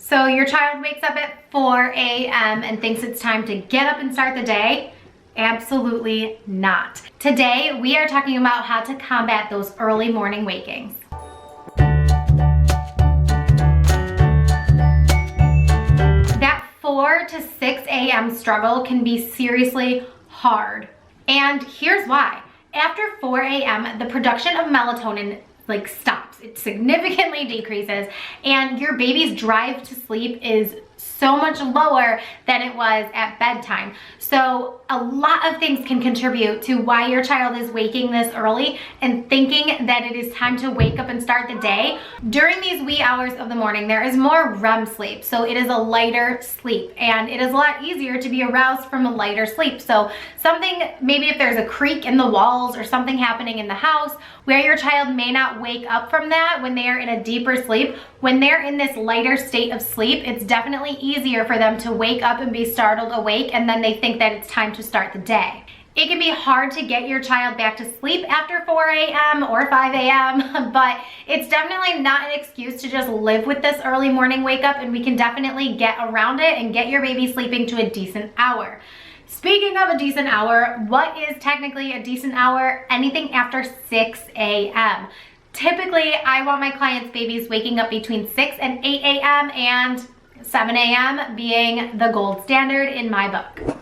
So your child wakes up at 4 a.m. and thinks it's time to get up and start the day? Absolutely not. Today, we are talking about how to combat those early morning wakings. That 4 to 6 a.m. struggle can be seriously hard. And here's why. After 4 a.m., the production of melatonin stops. It significantly decreases, and your baby's drive to sleep is so much lower than it was at bedtime. So a lot of things can contribute to why your child is waking this early and thinking that it is time to wake up and start the day. During these wee hours of the morning, there is more REM sleep, so it is a lighter sleep, and it is a lot easier to be aroused from a lighter sleep. So something, maybe if there's a creak in the walls or something happening in the house where your child may not wake up from that when they are in a deeper sleep, when they're in this lighter state of sleep, it's definitely easier for them to wake up and be startled awake, and then they think that it's time to start the day. It can be hard to get your child back to sleep after 4 a.m. or 5 a.m., but it's definitely not an excuse to just live with this early morning wake up, and we can definitely get around it and get your baby sleeping to a decent hour. Speaking of a decent hour, what is technically a decent hour? Anything after 6 a.m. Typically, I want my clients' babies waking up between 6 and 8 a.m. and 7 a.m. being the gold standard in my book.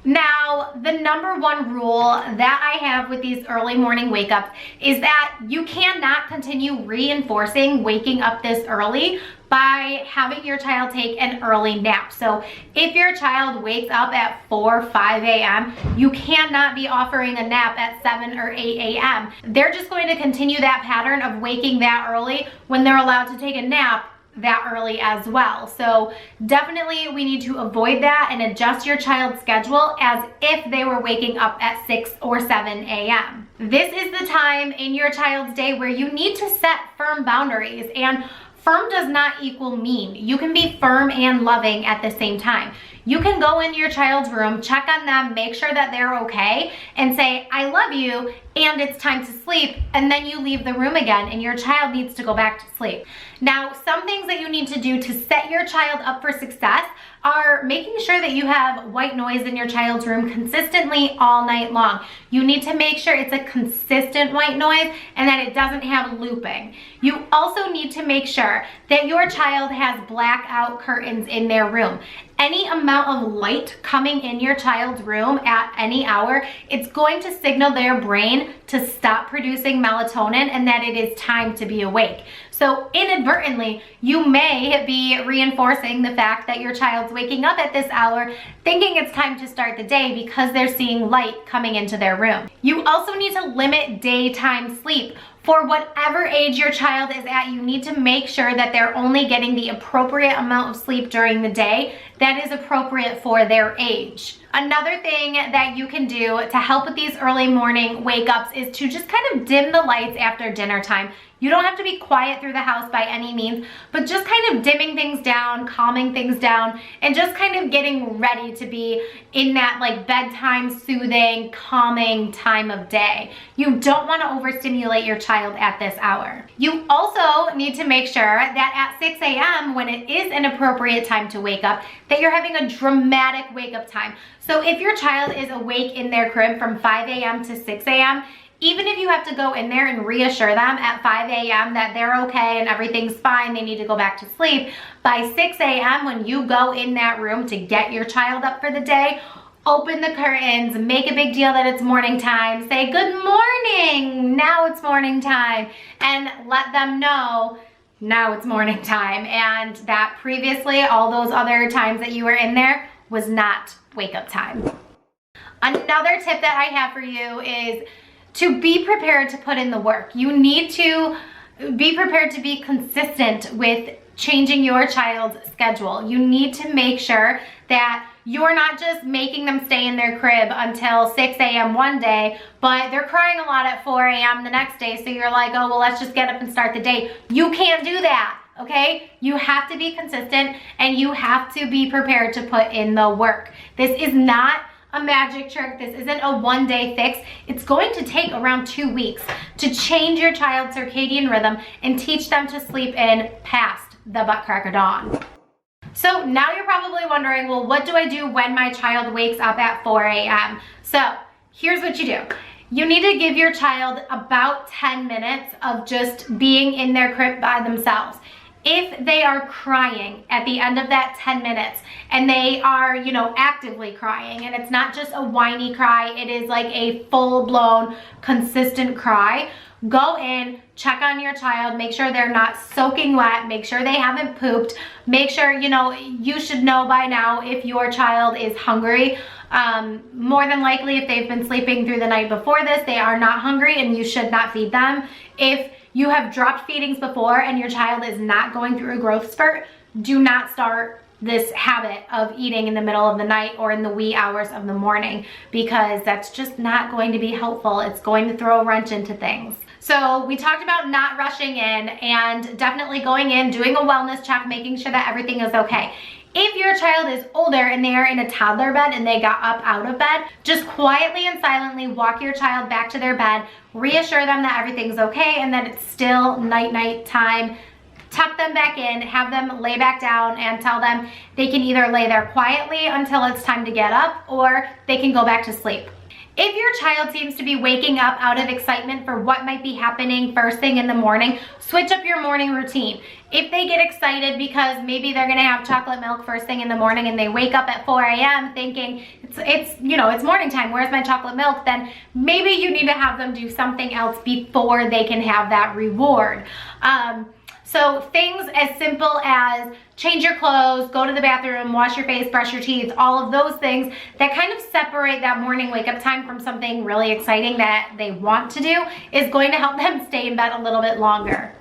Now, the number one rule that I have with these early morning wake ups is that you cannot continue reinforcing waking up this early by having your child take an early nap. So if your child wakes up at 4, 5 a.m., you cannot be offering a nap at 7 or 8 a.m. They're just going to continue that pattern of waking that early when they're allowed to take a nap that early as well. So definitely we need to avoid that and adjust your child's schedule as if they were waking up at 6 or 7 a.m. This is the time in your child's day where you need to set firm boundaries, and firm does not equal mean. You can be firm and loving at the same time. You can go into your child's room, check on them, make sure that they're okay, and say, I love you, and it's time to sleep, and then you leave the room again, and your child needs to go back to sleep. Now, some things that you need to do to set your child up for success are making sure that you have white noise in your child's room consistently all night long. You need to make sure it's a consistent white noise and that it doesn't have looping. You also need to make sure that your child has blackout curtains in their room. Any amount of light coming in your child's room at any hour, it's going to signal their brain to stop producing melatonin and that it is time to be awake. So inadvertently, you may be reinforcing the fact that your child's waking up at this hour thinking it's time to start the day because they're seeing light coming into their room. You also need to limit daytime sleep. For whatever age your child is at, you need to make sure that they're only getting the appropriate amount of sleep during the day that is appropriate for their age. Another thing that you can do to help with these early morning wake ups is to just kind of dim the lights after dinner time. You don't have to be quiet through the house by any means, but just kind of dimming things down, calming things down, and just kind of getting ready to be in that bedtime soothing, calming time of day. You don't want to overstimulate your child at this hour. You also need to make sure that at 6 a.m., when it is an appropriate time to wake up, that you're having a dramatic wake up time. So if your child is awake in their crib from 5 a.m. to 6 a.m., even if you have to go in there and reassure them at 5 a.m. that they're okay and everything's fine, they need to go back to sleep, by 6 a.m. when you go in that room to get your child up for the day, open the curtains, make a big deal that it's morning time, say good morning, now it's morning time, and let them know now it's morning time, and that previously all those other times that you were in there was not wake up time. Another tip that I have for you is to be prepared to put in the work. You need to be prepared to be consistent with changing your child's schedule. You need to make sure that you're not just making them stay in their crib until 6 a.m. one day, but they're crying a lot at 4 a.m. the next day, so you're like, oh, well, let's just get up and start the day. You can't do that, okay? You have to be consistent and you have to be prepared to put in the work. This is not a magic trick. This isn't a one-day fix. It's going to take around 2 weeks to change your child's circadian rhythm and teach them to sleep in past the butt crack of dawn. So now you're probably wondering, well, what do I do when my child wakes up at 4 a.m.? So here's what you do. You need to give your child about 10 minutes of just being in their crib by themselves. If they are crying at the end of that 10 minutes and they are, you know, actively crying, and it's not just a whiny cry, it is like a full-blown consistent cry, go in, check on your child, make sure they're not soaking wet, make sure they haven't pooped, make sure, you know, you should know by now if your child is hungry. More than likely, if they've been sleeping through the night before this, they are not hungry and you should not feed them. If you have dropped feedings before and your child is not going through a growth spurt, do not start this habit of eating in the middle of the night or in the wee hours of the morning, because that's just not going to be helpful. It's going to throw a wrench into things. So we talked about not rushing in and definitely going in, doing a wellness check, making sure that everything is okay. If your child is older and they are in a toddler bed and they got up out of bed, just quietly and silently walk your child back to their bed, reassure them that everything's okay and that it's still night time. Tuck them back in, have them lay back down, and tell them they can either lay there quietly until it's time to get up, or they can go back to sleep. If your child seems to be waking up out of excitement for what might be happening first thing in the morning, switch up your morning routine. If they get excited because maybe they're gonna have chocolate milk first thing in the morning and they wake up at 4 a.m. thinking it's morning time, where's my chocolate milk? Then maybe you need to have them do something else before they can have that reward. So things as simple as change your clothes, go to the bathroom, wash your face, brush your teeth, all of those things that kind of separate that morning wake up time from something really exciting that they want to do is going to help them stay in bed a little bit longer.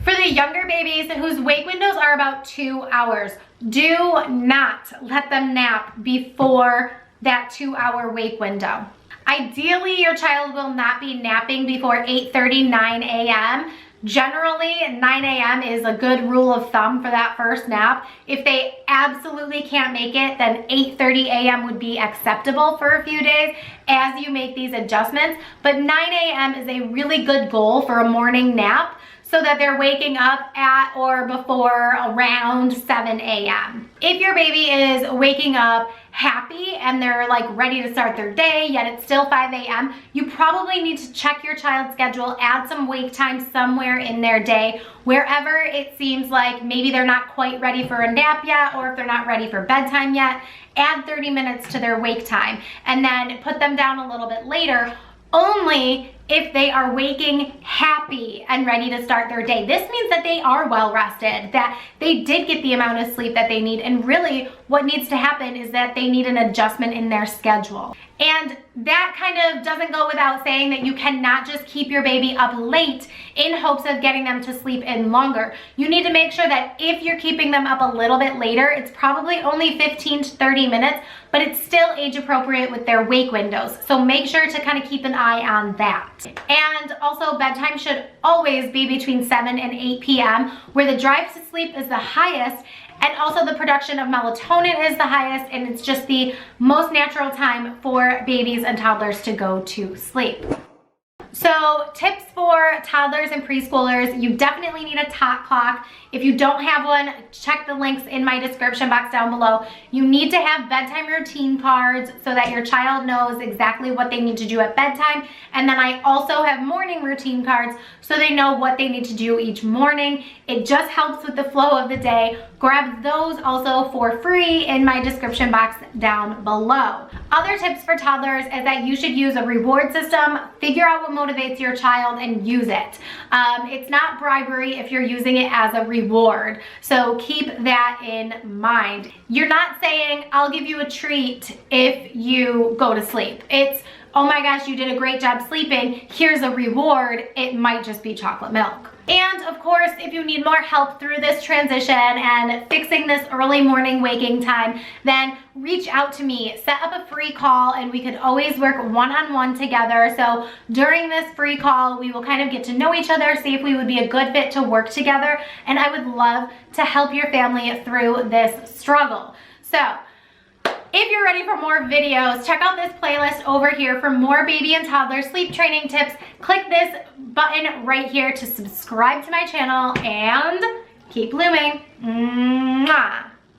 For the younger babies whose wake windows are about 2 hours, do not let them nap before that 2-hour wake window. Ideally, your child will not be napping before 8:30, 9 a.m. Generally, 9 a.m. is a good rule of thumb for that first nap. If they absolutely can't make it, then 8:30 a.m. would be acceptable for a few days as you make these adjustments. But 9 a.m. is a really good goal for a morning nap so that they're waking up at or before around 7 a.m. If your baby is waking up happy and they're like ready to start their day, yet it's still 5 a.m., you probably need to check your child's schedule, add some wake time somewhere in their day, wherever it seems like maybe they're not quite ready for a nap yet, or if they're not ready for bedtime yet, add 30 minutes to their wake time and then put them down a little bit later, only if they are waking happy and ready to start their day. This means that they are well rested, that they did get the amount of sleep that they need, and really what needs to happen is that they need an adjustment in their schedule. And that kind of doesn't go without saying that you cannot just keep your baby up late in hopes of getting them to sleep in longer. You need to make sure that if you're keeping them up a little bit later, it's probably only 15 to 30 minutes, but it's still age appropriate with their wake windows. So make sure to kind of keep an eye on that. And also, bedtime should always be between 7 and 8 p.m. where the drive to sleep is the highest, and also the production of melatonin is the highest, and it's just the most natural time for babies and toddlers to go to sleep. So tips for toddlers and preschoolers: you definitely need a tot clock. If you don't have one, check the links in my description box down below. You need to have bedtime routine cards so that your child knows exactly what they need to do at bedtime. And then I also have morning routine cards so they know what they need to do each morning. It just helps with the flow of the day. Grab those also for free in my description box down below. Other tips for toddlers is that you should use a reward system. Figure out what motivates your child and use it. It's not bribery if you're using it as a reward, so keep that in mind. You're not saying, I'll give you a treat if you go to sleep. It's, oh my gosh, you did a great job sleeping, here's a reward. It might just be chocolate milk. And of course, if you need more help through this transition and fixing this early morning waking time, then reach out to me. Set up a free call and we could always work one-on-one together. So during this free call, we will kind of get to know each other, see if we would be a good fit to work together. And I would love to help your family through this struggle. So if you're ready for more videos, check out this playlist over here for more baby and toddler sleep training tips. Click this button right here to subscribe to my channel and keep blooming. Mwah.